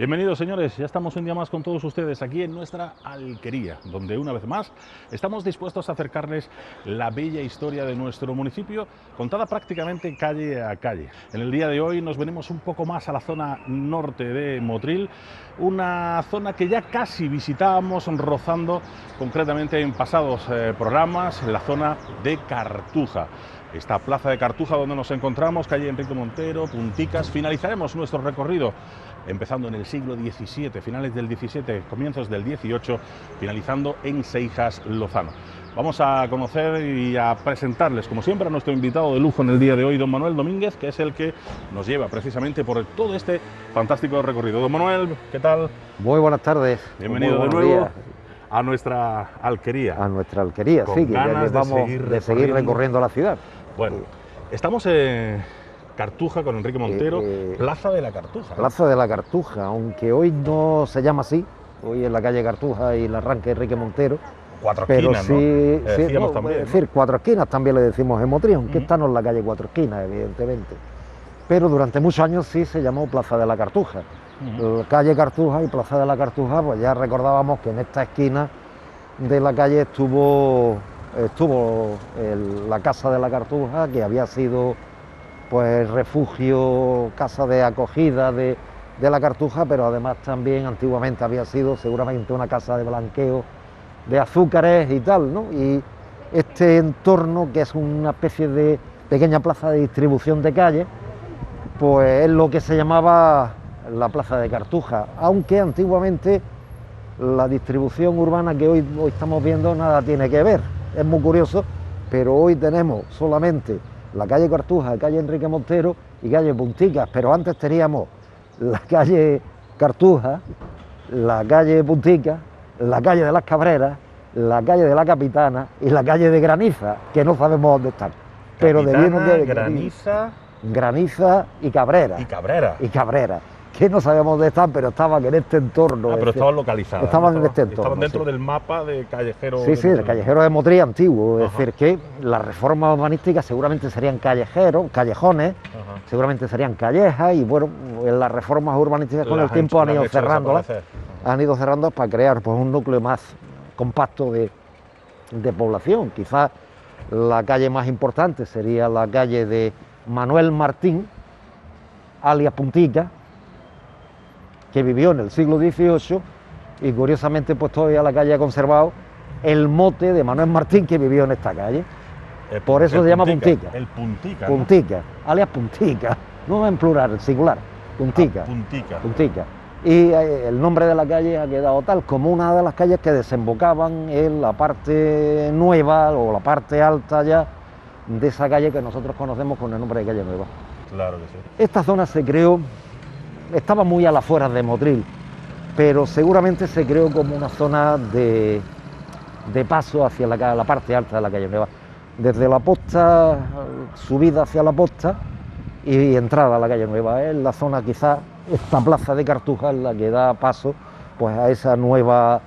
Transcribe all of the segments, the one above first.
Bienvenidos, señores, ya estamos un día más con todos ustedes aquí en nuestra alquería, donde una vez más estamos dispuestos a acercarles la bella historia de nuestro municipio, contada prácticamente calle a calle. En el día de hoy nos venimos un poco más a la zona norte de Motril, una zona que ya casi visitábamos rozando concretamente en pasados programas, la zona de Cartuja. Esta plaza de Cartuja donde nos encontramos, calle Enrique Montero, Punticas. Finalizaremos nuestro recorrido empezando en el siglo XVII, finales del XVII, comienzos del XVIII, finalizando en Seijas, Lozano. Vamos a conocer y a presentarles, como siempre, a nuestro invitado de lujo en el día de hoy, don Manuel Domínguez, que es el que nos lleva precisamente por todo este fantástico recorrido. Don Manuel, ¿qué tal? Muy buenas tardes. Bienvenido de nuevo a nuestra alquería. A nuestra alquería, sí, que ya llevamos de seguir recorriendo la ciudad. Bueno, estamos en Cartuja con Enrique Montero, Plaza de la Cartuja. Plaza de la Cartuja, aunque hoy no se llama así, hoy es la calle Cartuja y el arranque Enrique Montero. Cuatro pero esquinas, sí, ¿no? Decíamos también, es decir, Cuatro Esquinas también le decimos en Motril, aunque esta no es la calle Cuatro Esquinas, evidentemente. Pero durante muchos años sí se llamó Plaza de la Cartuja. Calle Cartuja y Plaza de la Cartuja, pues ya recordábamos que en esta esquina de la calle estuvo la Casa de la Cartuja, que había sido pues refugio, casa de acogida de la Cartuja, pero además también antiguamente había sido seguramente una casa de blanqueo de azúcares y tal, ¿no? Y este entorno, que es una especie de pequeña plaza de distribución de calle, pues es lo que se llamaba la Plaza de Cartuja, aunque antiguamente la distribución urbana que hoy estamos viendo nada tiene que ver. Es muy curioso, pero hoy tenemos solamente la calle Cartuja, calle Enrique Montero y calle Punticas, pero antes teníamos la calle Cartuja, la calle Punticas, la calle de las Cabreras, la calle de la Capitana y la calle de Graniza, que no sabemos dónde están. Pero Graniza y Cabrera. Y Cabrera. Que no sabemos dónde están, pero estaban en este entorno. Pero estaban localizadas. Estaban en este entorno. Estaban dentro del mapa de callejeros. Sí, el callejero de Motril antiguo. Es decir, que las reformas urbanísticas seguramente serían callejones, seguramente serían callejas, y bueno, en las reformas urbanísticas con el tiempo han ido cerrándolas. Han ido cerrando para crear pues un núcleo más compacto de población. Quizás la calle más importante sería la calle de Manuel Martín, alias Puntica, que vivió en el siglo XVIII, y curiosamente pues todavía la calle ha conservado el mote de Manuel Martín, que vivió en esta calle. Por eso se llama Puntica. El Puntica. Puntica, ¿no? Alias Puntica, no en plural, en singular. Puntica. Puntica. Y el nombre de la calle ha quedado tal como una de las calles que desembocaban en la parte nueva o la parte alta ya de esa calle que nosotros conocemos con el nombre de calle Nueva. Claro que sí. Esta zona se creó, estaba muy a las afueras de Motril, pero seguramente se creó como una zona de paso hacia la parte alta de la calle Nueva. Desde la posta, subida hacia la posta y entrada a la calle Nueva. Es la zona, quizás, esta plaza de Cartuja es la que da paso pues a esa nueva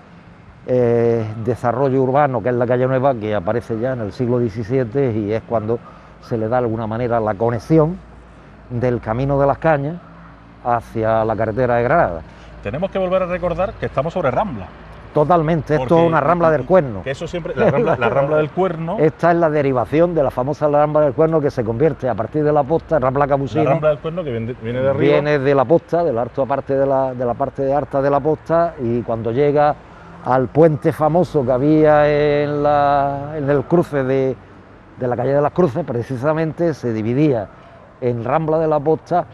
desarrollo urbano que es la calle Nueva, que aparece ya en el siglo XVII, y es cuando se le da de alguna manera la conexión del Camino de las Cañas hacia la carretera de Granada. Tenemos que volver a recordar que estamos sobre Rambla. Totalmente, esto es una rambla del Cuerno. Que eso siempre, la rambla del Cuerno. Esta es la derivación de la famosa rambla del Cuerno, que se convierte a partir de la posta en Rambla Cabusino. La rambla del Cuerno, que viene de arriba. Viene de la posta, de la parte de la parte de alta de la posta, y cuando llega al puente famoso que había en el cruce de la calle de las Cruces, precisamente se dividía en Rambla de la Posta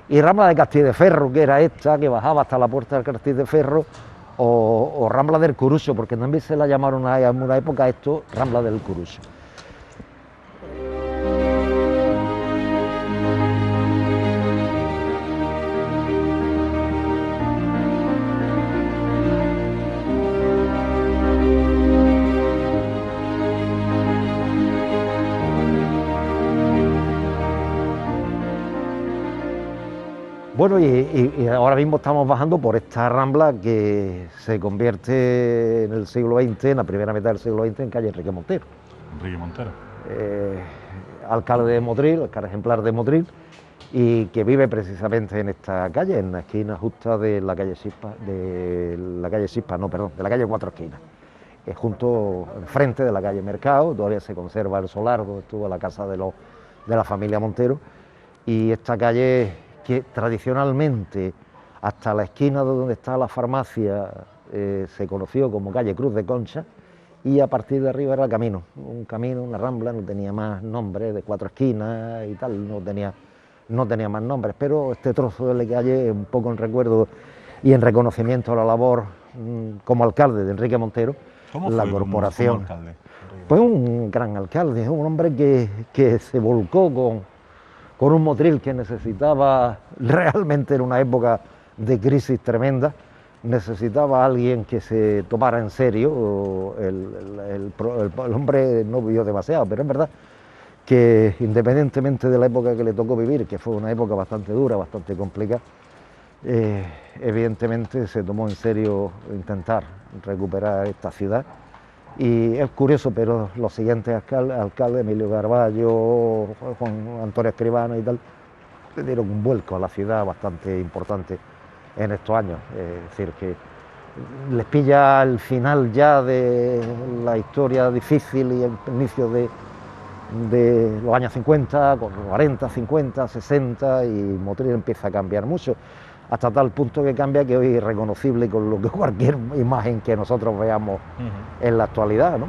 y Rambla de Castieldeferro, que era esta, que bajaba hasta la puerta del Castieldeferro, o Rambla del Curucho, porque también se la llamaron en una época esto Rambla del Curucho. Bueno, y ahora mismo estamos bajando por esta rambla que se convierte en el siglo XX, en la primera mitad del siglo XX, en calle Enrique Montero. Enrique Montero. Alcalde de Motril, alcalde ejemplar de Motril, y que vive precisamente en esta calle, en la esquina justa de la calle Sispa, de la calle Cuatro Esquinas, junto enfrente de la calle Mercado. Todavía se conserva el solar donde estuvo la casa de la familia Montero, y esta calle que tradicionalmente hasta la esquina de donde está la farmacia se conoció como calle Cruz de Concha, y a partir de arriba era camino, un camino, una rambla, no tenía más nombre, de Cuatro Esquinas y tal, no tenía más nombres, pero este trozo de la calle, un poco en recuerdo y en reconocimiento a la labor como alcalde de Enrique Montero, ¿Cómo la fue corporación. como alcalde? Fue un gran alcalde, un hombre que se volcó con un Motril que necesitaba, realmente en una época de crisis tremenda, necesitaba a alguien que se tomara en serio. El hombre no vivió demasiado, pero es verdad que independientemente de la época que le tocó vivir, que fue una época bastante dura, bastante complicada, evidentemente se tomó en serio intentar recuperar esta ciudad. Y es curioso, pero los siguientes alcaldes, Emilio Carballo, Juan Antonio Escribano y tal, le dieron un vuelco a la ciudad bastante importante en estos años. Es decir, que les pilla el final ya de la historia difícil y el inicio de los años 50, con 40, 50, 60, y Motril empieza a cambiar mucho, hasta tal punto que cambia que hoy es reconocible con lo que cualquier imagen que nosotros veamos en la actualidad, ¿no?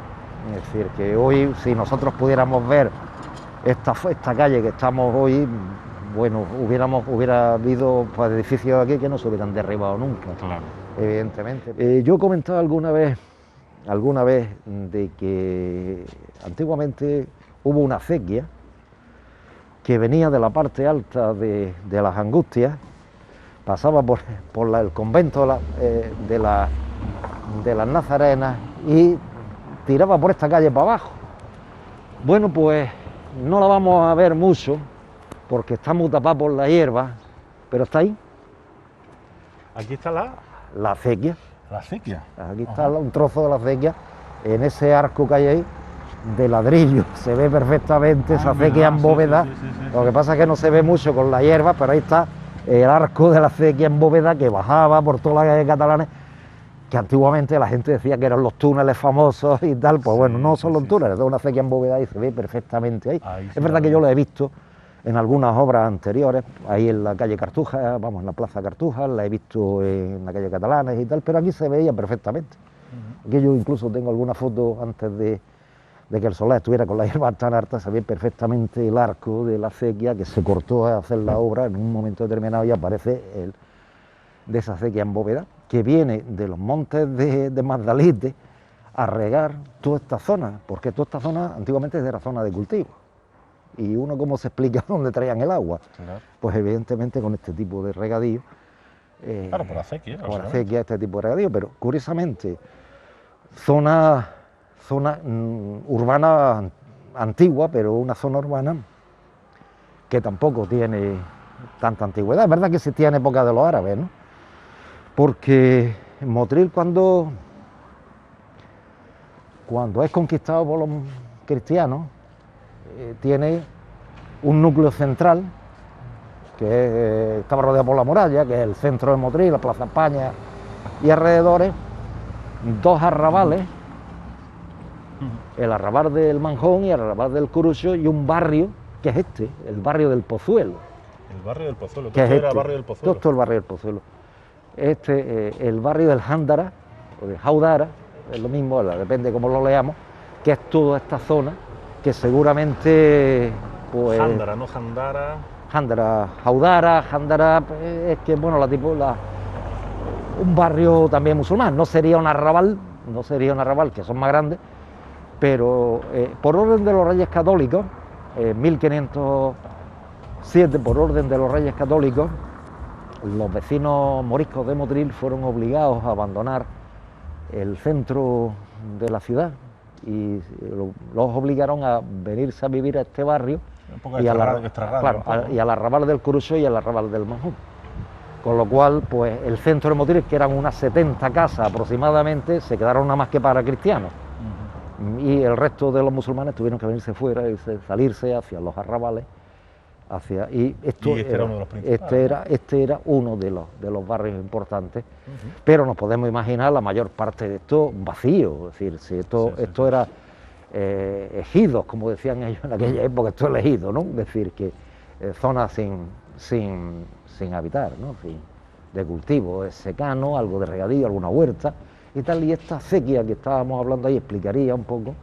Es decir, que hoy, si nosotros pudiéramos ver esta calle que estamos hoy, bueno, hubiera habido pues, edificios aquí que no se hubieran derribado nunca, Claro. evidentemente. Yo he comentado alguna vez de que antiguamente hubo una acequia que venía de la parte alta de las Angustias, pasaba por el convento de las Nazarenas y tiraba por esta calle para abajo. Bueno, pues no la vamos a ver mucho porque está muy tapada por la hierba, pero está ahí. Aquí está La acequia. la acequia. Aquí está un trozo de la acequia, en ese arco que hay ahí, de ladrillo. Se ve perfectamente esa acequia en bóveda. Sí. Lo que pasa es que no se ve mucho con la hierba, pero ahí está el arco de la acequia en bóveda que bajaba por toda la calle Catalanes, que antiguamente la gente decía que eran los túneles famosos y tal. Pues bueno, no son los túneles, es una acequia en bóveda y se ve perfectamente ahí. Es verdad que yo lo he visto en algunas obras anteriores, ahí en la calle Cartuja, vamos, en la plaza Cartuja, la he visto en la calle Catalanes y tal, pero aquí se veía perfectamente. Aquí yo incluso tengo alguna foto antes de que el solar estuviera con la hierba tan harta, se ve perfectamente el arco de la acequia que se cortó a hacer la obra en un momento determinado, y aparece de esa acequia en bóveda, que viene de los montes de Magdalite a regar toda esta zona, porque toda esta zona antiguamente era zona de cultivo. Y uno, ¿cómo se explica dónde traían el agua? Claro. Pues evidentemente con este tipo de regadío. Claro, por acequia. Por acequia, este tipo de regadío, pero curiosamente, zona urbana antigua, pero una zona urbana que tampoco tiene tanta antigüedad. Es verdad que existía en época de los árabes, ¿no? Porque Motril, cuando es conquistado por los cristianos, tiene un núcleo central que estaba rodeado por la muralla, que es el centro de Motril, la Plaza España y alrededores, dos arrabales, el arrabal del Manjón y el arrabal del Curucho, y un barrio que es el barrio del Pozuelo. El barrio del Pozuelo, que era barrio del Pozuelo. Todo el barrio del Pozuelo. El barrio del Jándara, o de Jaudara, es lo mismo, depende cómo lo leamos, que es toda esta zona, que seguramente... pues Jándara, no Jandara. Jaudara, es que, bueno, un barrio también musulmán, no sería un arrabal, que son más grandes, pero por orden de los Reyes Católicos, en 1507, por orden de los Reyes Católicos, los vecinos moriscos de Motril fueron obligados a abandonar el centro de la ciudad y los obligaron a venirse a vivir a este barrio y al arrabal del Curucho y al arrabal del Manjón. Con lo cual, pues el centro de Motril, que eran unas 70 casas aproximadamente, se quedaron nada más que para cristianos. Y el resto de los musulmanes tuvieron que venirse fuera y salirse hacia los arrabales y esto Y este era uno de los principales. Este era uno de los barrios importantes, pero nos podemos imaginar la mayor parte de esto vacío, es decir, si esto era ejidos, como decían ellos en aquella época, esto es ejido, ¿no? Es decir, que zonas sin habitar, ¿no? De cultivo, es secano, algo de regadío, alguna huerta y tal, y esta acequia que estábamos hablando ahí explicaría un poco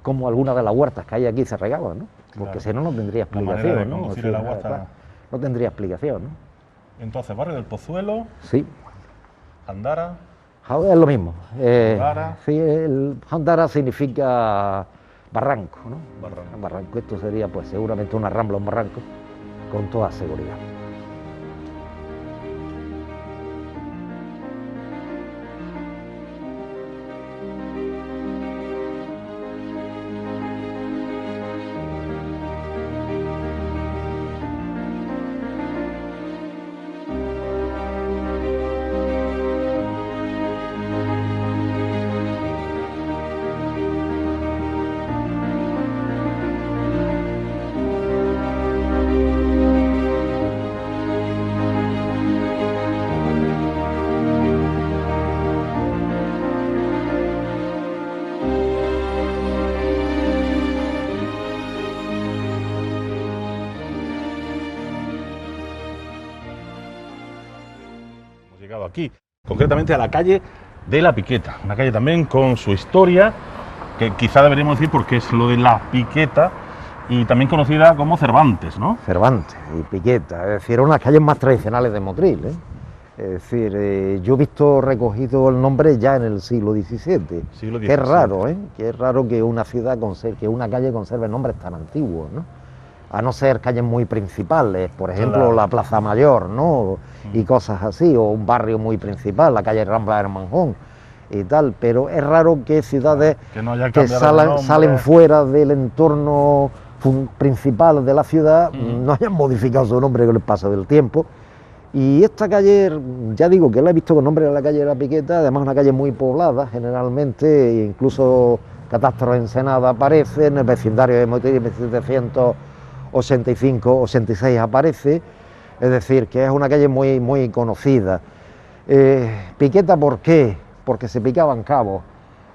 cómo algunas de las huertas que hay aquí se regaban, ¿no? Porque si no, no tendría explicación, ¿no? Conducir el agua hasta... No tendría explicación, ¿no? Entonces, barrio del Pozuelo, sí. Jandara... Es lo mismo. Jandara. Sí, el Jandara significa barranco, ¿no? Barranco. Barranco, esto sería pues seguramente una rambla, un barranco, con toda seguridad. Llegado aquí, concretamente a la calle de la Piqueta, una calle también con su historia, que quizá deberíamos decir porque es lo de la Piqueta y también conocida como Cervantes, ¿no? Cervantes y Piqueta, es decir, unas calles más tradicionales de Motril, ¿eh? Es decir, yo he visto recogido el nombre ya en el siglo XVII, que es raro, ¿eh? Que es raro que una ciudad que una calle conserve nombres tan antiguos, ¿no? A no ser calles muy principales, por ejemplo, la Plaza Mayor, ¿no? Y cosas así, o un barrio muy principal, la calle Rambla del Manjón y tal, pero es raro que ciudades que salen fuera del entorno principal de la ciudad no hayan modificado su nombre con el paso del tiempo. Y esta calle, ya digo que la he visto con nombre de la calle de la Piqueta, además una calle muy poblada generalmente, incluso Catastro Ensenada aparece, en el vecindario de Motril 1785-86 aparece, es decir, que es una calle muy, muy conocida. Piqueta, ¿por qué? Porque se picaban cabos.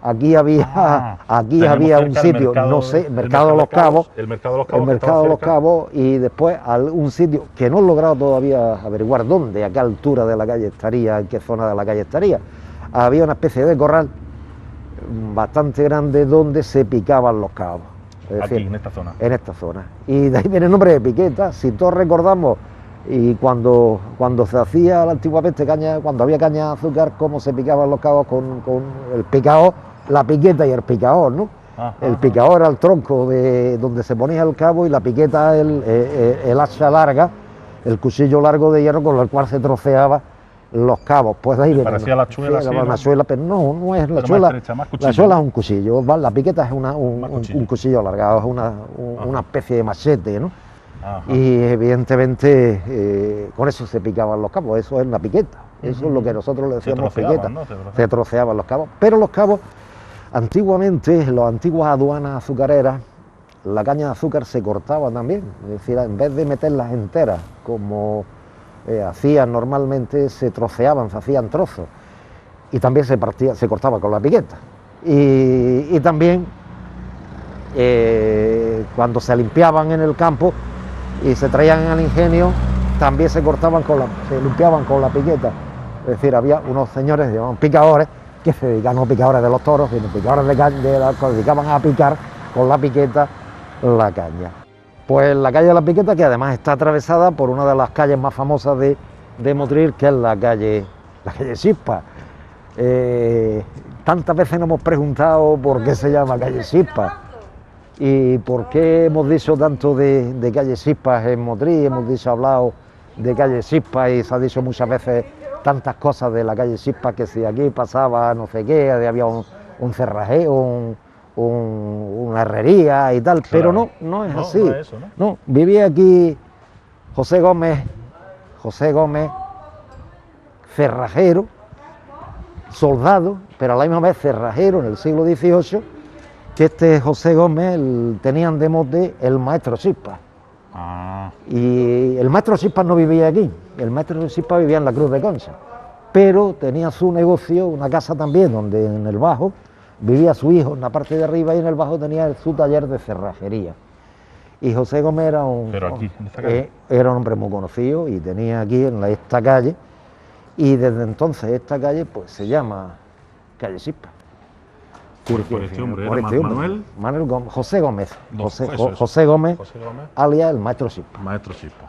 Aquí había un sitio, no sé, Mercado de los Cabos, el Mercado de los Cabos, y después un sitio que no he logrado todavía averiguar dónde, a qué altura de la calle estaría, en qué zona de la calle estaría. Había una especie de corral bastante grande donde se picaban los cabos. Es decir, aquí, en esta zona. En esta zona. Y de ahí viene el nombre de Piqueta. Si todos recordamos, y cuando se hacía antiguamente cuando había caña de azúcar, cómo se picaban los cabos con el picao, la piqueta y el picaor, ¿no? El picaor era el tronco donde se ponía el cabo y la piqueta el hacha larga, el cuchillo largo de hierro con el cual se troceaba los cabos. Pues ahí parecía la chuela, sí, una chuela, pero no es la chuela. La chuela es un cuchillo, la piqueta es un cuchillo alargado, es una especie de machete, ¿no? Y evidentemente con eso se picaban los cabos, eso es la piqueta, eso es lo que nosotros le decíamos piqueta, ¿no? Se troceaban los cabos, pero los cabos antiguamente, en las antiguas aduanas azucareras, la caña de azúcar se cortaba también, es decir, en vez de meterlas enteras como hacían normalmente, se troceaban, se hacían trozos y también se cortaba con la piqueta. Y también cuando se limpiaban en el campo y se traían al ingenio, también se limpiaban con la piqueta. Es decir, había unos señores que se llamaban picadores, que se dedicaban, no picadores de los toros, sino picadores que se dedicaban a picar con la piqueta la caña. Pues la calle de la Piqueta, que además está atravesada por una de las calles más famosas de Motril, que es la calle Chispa. Tantas veces nos hemos preguntado por qué se llama calle Chispa y por qué hemos dicho tanto de calle Chispas en Motril, hemos hablado de calle Chispa y se ha dicho muchas veces tantas cosas de la calle Chispa, que si aquí pasaba no sé qué, había un cerrajeo, una herrería y tal, claro. Pero no es así. No es eso, ¿no? Vivía aquí José Gómez, cerrajero, soldado, pero a la misma vez cerrajero en el siglo XVIII, que este José Gómez tenían de mote el maestro Chispa. Ah. Y el maestro Chispa no vivía aquí, el maestro Chispa vivía en la Cruz de Concha, pero tenía su negocio, una casa también, donde en el bajo vivía su hijo en la parte de arriba y en el bajo tenía su taller de cerrajería. Y José Gómez era Pero aquí, en esta calle. era un hombre muy conocido y tenía aquí en esta calle, y desde entonces esta calle pues se llama calle Chispa. Por este hombre, ¿era Manuel? Gómez, José Gómez, Eso. José Gómez, José Gómez, alias el maestro Chispa. maestro Chispa.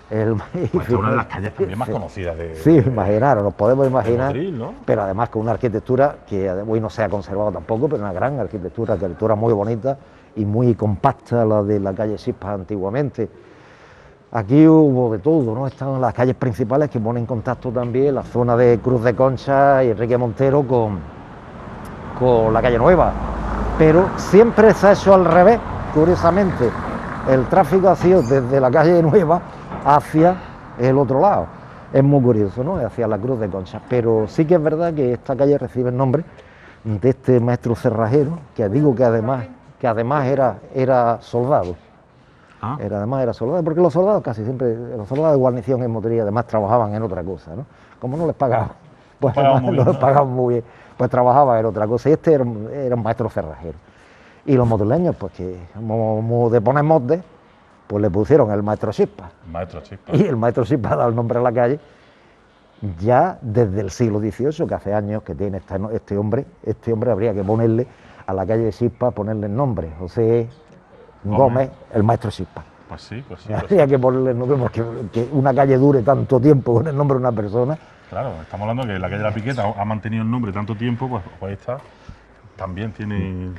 Pues Esta es una de las calles también más conocidas de... Sí, imaginaros, nos podemos imaginar, Motril, ¿no? pero además con una arquitectura que hoy no se ha conservado tampoco, pero una gran arquitectura muy bonita y muy compacta, la de la calle Chispa antiguamente. Aquí hubo de todo, ¿no? Están las calles principales que ponen en contacto también la zona de Cruz de Concha y Enrique Montero con la calle Nueva, pero siempre se ha hecho al revés, curiosamente. El tráfico ha sido desde la calle Nueva hacia el otro lado. Es muy curioso, ¿no? Hacia la Cruz de Concha. Pero sí que es verdad que esta calle recibe el nombre de este maestro cerrajero, que digo que además era soldado. Ah. Además era soldado, porque los soldados casi siempre, los soldados de guarnición en Motril además trabajaban en otra cosa, ¿no? Como no les pagaban, pues no les pagaban muy bien, pues trabajaban en otra cosa. Y este era un maestro cerrajero. Y los motrileños, pues que como de poner mote, pues le pusieron el maestro Chispa. Maestro Chispa. Y el maestro Chispa da el nombre a la calle ya desde el siglo XVIII, que hace años que tiene este hombre habría que ponerle a la calle de Chispa, ponerle el nombre, José Gómez, el maestro Chispa. Pues sí. Habría que ponerle el nombre, porque que una calle dure tanto tiempo con el nombre de una persona. Claro, estamos hablando que la calle de la Piqueta ha mantenido el nombre tanto tiempo, pues esta también tiene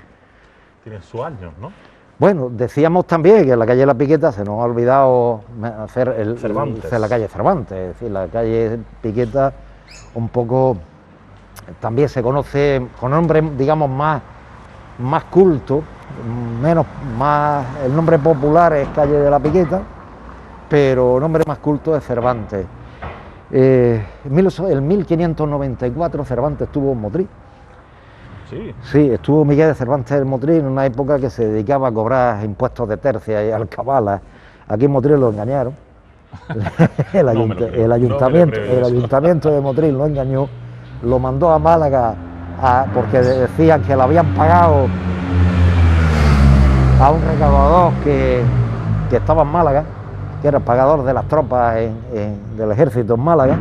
sus años, ¿no? Bueno, decíamos también que en la calle de la Piqueta se nos ha olvidado hacer la calle Cervantes, es decir, la calle Piqueta un poco también se conoce con nombre, digamos, más culto, el nombre popular es calle de la Piqueta, pero el nombre más culto es Cervantes. En 1594 Cervantes estuvo en Motril. Sí, estuvo Miguel de Cervantes en Motril en una época que se dedicaba a cobrar impuestos de tercia y alcabalas. Aquí en Motril lo engañaron. El ayuntamiento de Motril lo engañó, lo mandó a Málaga porque decían que lo habían pagado a un recaudador que estaba en Málaga, que era el pagador de las tropas del ejército en Málaga,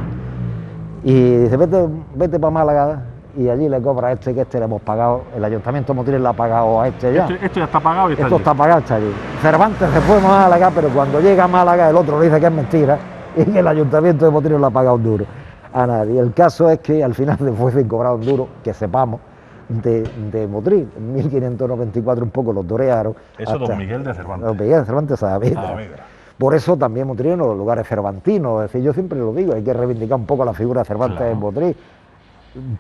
y dice, vete para Málaga y allí le cobra a este, que le hemos pagado, el ayuntamiento de Motril le ha pagado a este ya. Esto ya está pagado y está allí. Está pagado, está allí. Cervantes se fue a Málaga, pero cuando llega a Málaga el otro le dice que es mentira y que el ayuntamiento de Motril no le ha pagado un duro a nadie. El caso es que al final le fue cobrado un duro, que sepamos, de Motril. En 1594 un poco lo torearon. Eso don Miguel de Cervantes. Don Miguel de Cervantes Saavedra. Por eso también Motril es uno de los lugares cervantinos. Es decir, yo siempre lo digo, hay que reivindicar un poco la figura de Cervantes en Motril.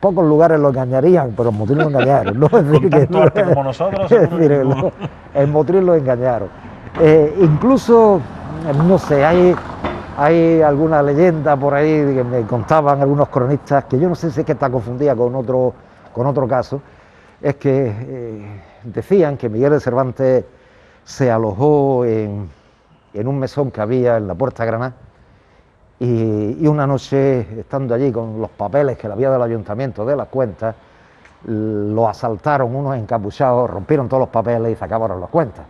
Pocos lugares lo engañarían, pero en Motril lo engañaron, ¿no? Es decir, que tanto arte como nosotros, es decir, en Motril lo engañaron. Incluso, no sé, hay alguna leyenda por ahí que me contaban algunos cronistas, que yo no sé si es que está confundida con otro caso, es que decían que Miguel de Cervantes se alojó en un mesón que había en la Puerta de Granada, y una noche, estando allí con los papeles que le había dado el ayuntamiento de las cuentas, lo asaltaron unos encapuchados, rompieron todos los papeles y sacaron las cuentas.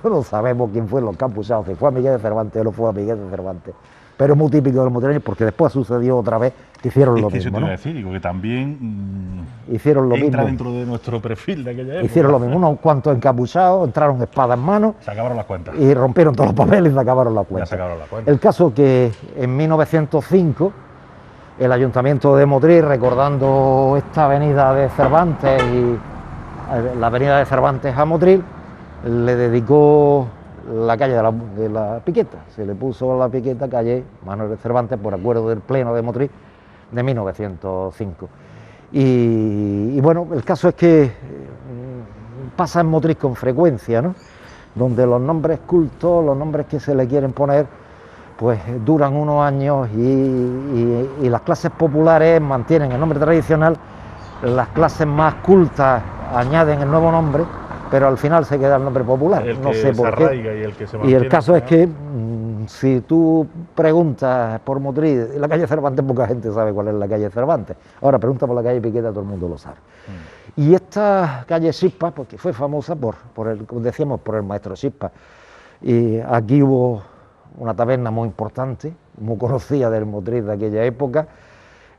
No sabemos quién fue los encapuchados, si fue a Miguel de Cervantes o no fue a Miguel de Cervantes. Pero es muy típico de los motrileños, porque después sucedió otra vez que hicieron lo mismo. Eso te iba a decir, digo que también hicieron lo entra mismo dentro de nuestro perfil de aquella época. Hicieron lo mismo, unos cuantos encapuchados, entraron espadas en mano. Se acabaron las cuentas. Y rompieron todos los papeles y se acabaron las cuentas. Ya se acabaron las cuentas. El caso que en 1905 el ayuntamiento de Motril, recordando esta avenida de Cervantes y la avenida de Cervantes a Motril, le dedicó la calle de la Piqueta. Se le puso a la Piqueta calle Manuel de Cervantes por acuerdo del Pleno de Motril de 1905. Y bueno, el caso es que pasa en Motril con frecuencia, ¿no? Donde los nombres cultos, los nombres que se le quieren poner, pues duran unos años y las clases populares mantienen el nombre tradicional, las clases más cultas añaden el nuevo nombre, pero al final se queda el nombre popular. El no que sé se por qué. arraiga y el que se Y mantiene. el caso es que si tú preguntas por Motril, la calle Cervantes, poca gente sabe cuál es la calle Cervantes. Ahora pregunta por la calle Piqueta, todo el mundo lo sabe. Y esta calle Chispas, porque fue famosa como decíamos, por el maestro Chispas. Y aquí hubo una taberna muy importante, muy conocida del Motril de aquella época.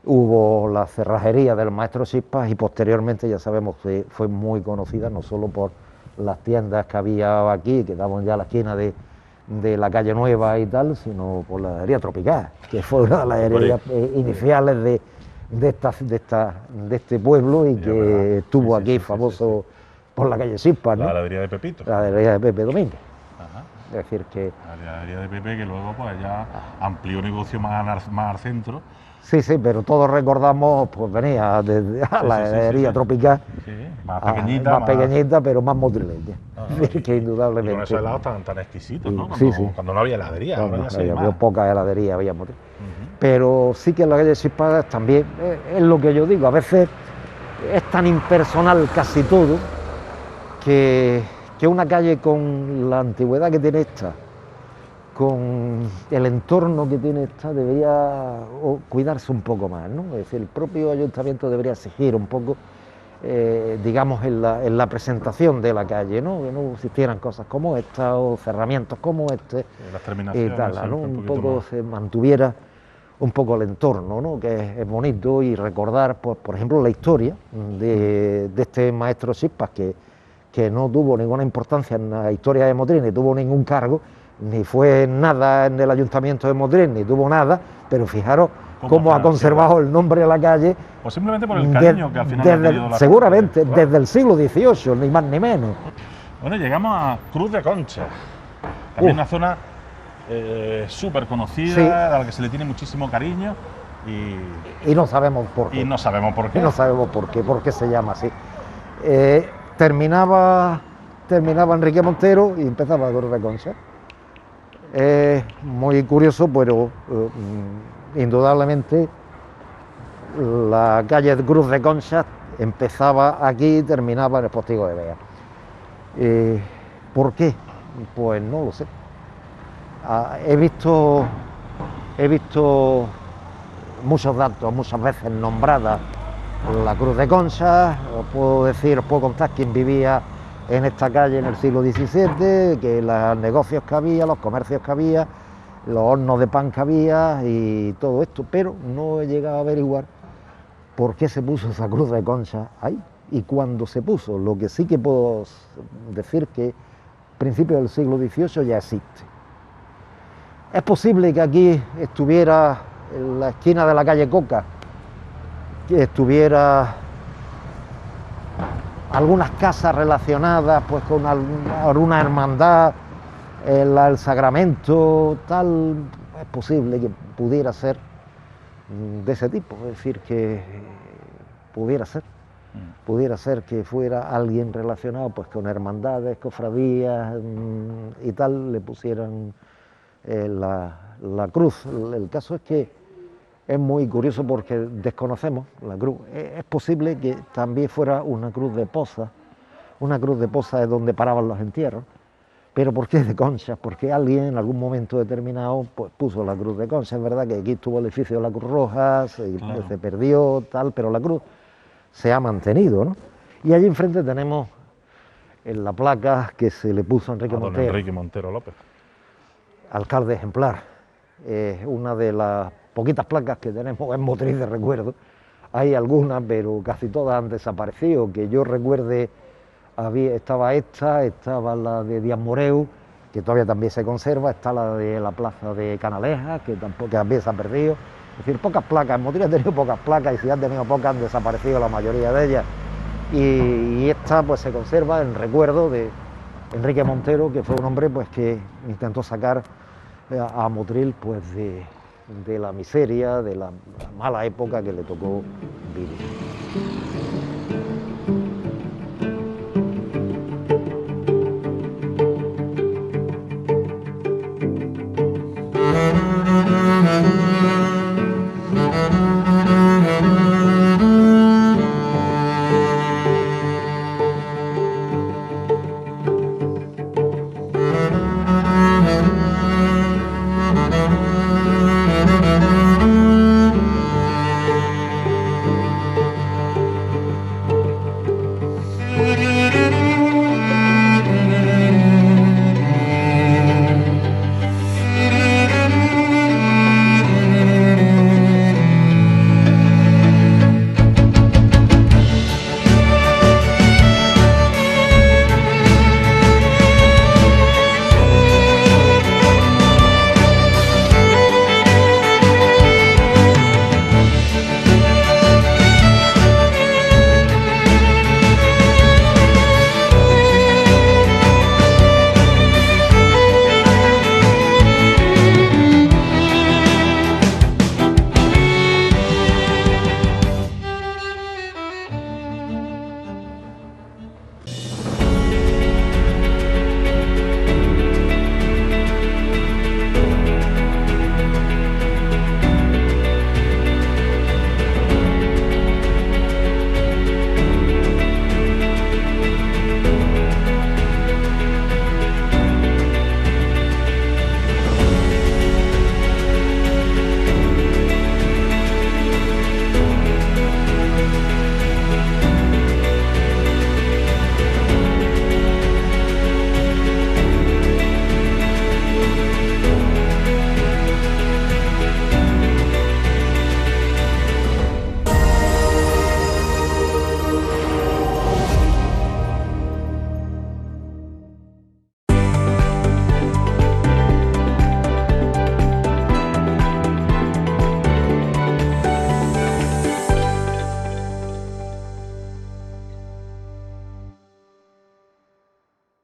Hubo la cerrajería del maestro Chispas y posteriormente ya sabemos que fue muy conocida no solo por las tiendas que había aquí, que daban ya a la esquina de la calle Nueva y tal, sino por la heladería Tropical, que fue una de las heladerías iniciales de este pueblo y que estuvo aquí famoso por la calle Chispas, ¿no? La heladería de Pepito. La heladería de Pepe Domínguez. Ajá. Es decir que... La heladería de Pepe, que luego pues ya amplió negocio más al centro. Sí, pero todos recordamos, pues venía desde la heladería Tropical, sí, más pequeñita, pero más motrileña, que indudablemente. Y con esos helados tan exquisitos, ¿no? Cuando no había heladería, cuando ahora ya había pocas heladerías, había motril. Uh-huh. Pero sí que en la calle Chispas también, es lo que yo digo, a veces es tan impersonal casi todo, que una calle con la antigüedad que tiene esta, con el entorno que tiene esta, debería cuidarse un poco más, ¿no? Es decir, el propio ayuntamiento debería exigir un poco, digamos, en la presentación de la calle, ¿no? Que no existieran cosas como esta o cerramientos como este, las terminaciones, y tal, ¿no? Un poco más. se mantuviera un poco el entorno, ¿no? Que es bonito, y recordar, pues, por ejemplo, la historia de este maestro Chispas, que no tuvo ninguna importancia en la historia de Motril, ni tuvo ningún cargo, ni fue nada en el ayuntamiento de Motril, ni tuvo nada, pero fijaros cómo ha conservado el nombre de la calle. O simplemente por el cariño que al final ha tenido la seguramente, gente, desde el siglo XVIII, ni más ni menos. Bueno, llegamos a Cruz de Concha, también una zona súper conocida, a la que se le tiene muchísimo cariño. Y no sabemos por qué. Y no sabemos por qué. Y no sabemos por qué se llama así. Terminaba Enrique Montero y empezaba Cruz de Concha. Es muy curioso, pero indudablemente la calle Cruz de Concha empezaba aquí y terminaba en el Postigo de Bea. ¿Por qué? Pues no lo sé. He visto muchos datos, muchas veces nombrada la Cruz de Concha. Os puedo contar quién vivía en esta calle en el siglo XVII, que los negocios que había, los comercios que había, los hornos de pan que había y todo esto, pero no he llegado a averiguar por qué se puso esa Cruz de Concha ahí y cuándo se puso. Lo que sí que puedo decir que a principios del siglo XVIII ya existe. Es posible que aquí estuviera, en la esquina de la calle Coca, que estuviera algunas casas relacionadas pues con alguna hermandad, el Sacramento, tal. Es posible que pudiera ser de ese tipo, es decir, que pudiera ser que fuera alguien relacionado pues con hermandades, cofradías y tal, le pusieran la cruz. El caso es que es muy curioso porque desconocemos la cruz. Es posible que también fuera una cruz de poza. Una cruz de poza es donde paraban los entierros. Pero ¿por qué de conchas? Porque alguien en algún momento determinado pues puso la cruz de concha. Es verdad que aquí estuvo el edificio de la Cruz Roja, se perdió, tal, pero la cruz se ha mantenido, ¿no? Y allí enfrente tenemos la placa que se le puso a Enrique Montero. Don Enrique Montero López. Alcalde ejemplar. Una de las poquitas placas que tenemos en Motril de recuerdo. Hay algunas, pero casi todas han desaparecido. Que yo recuerde, estaba la de Díaz Moreu, que todavía también se conserva, está la de la plaza de Canalejas, que también se ha perdido. Es decir, pocas placas. En Motril ha tenido pocas placas y si han tenido pocas han desaparecido la mayoría de ellas. Y esta pues se conserva en recuerdo de Enrique Montero, que fue un hombre pues que intentó sacar a Motril pues de la miseria, de la mala época que le tocó vivir.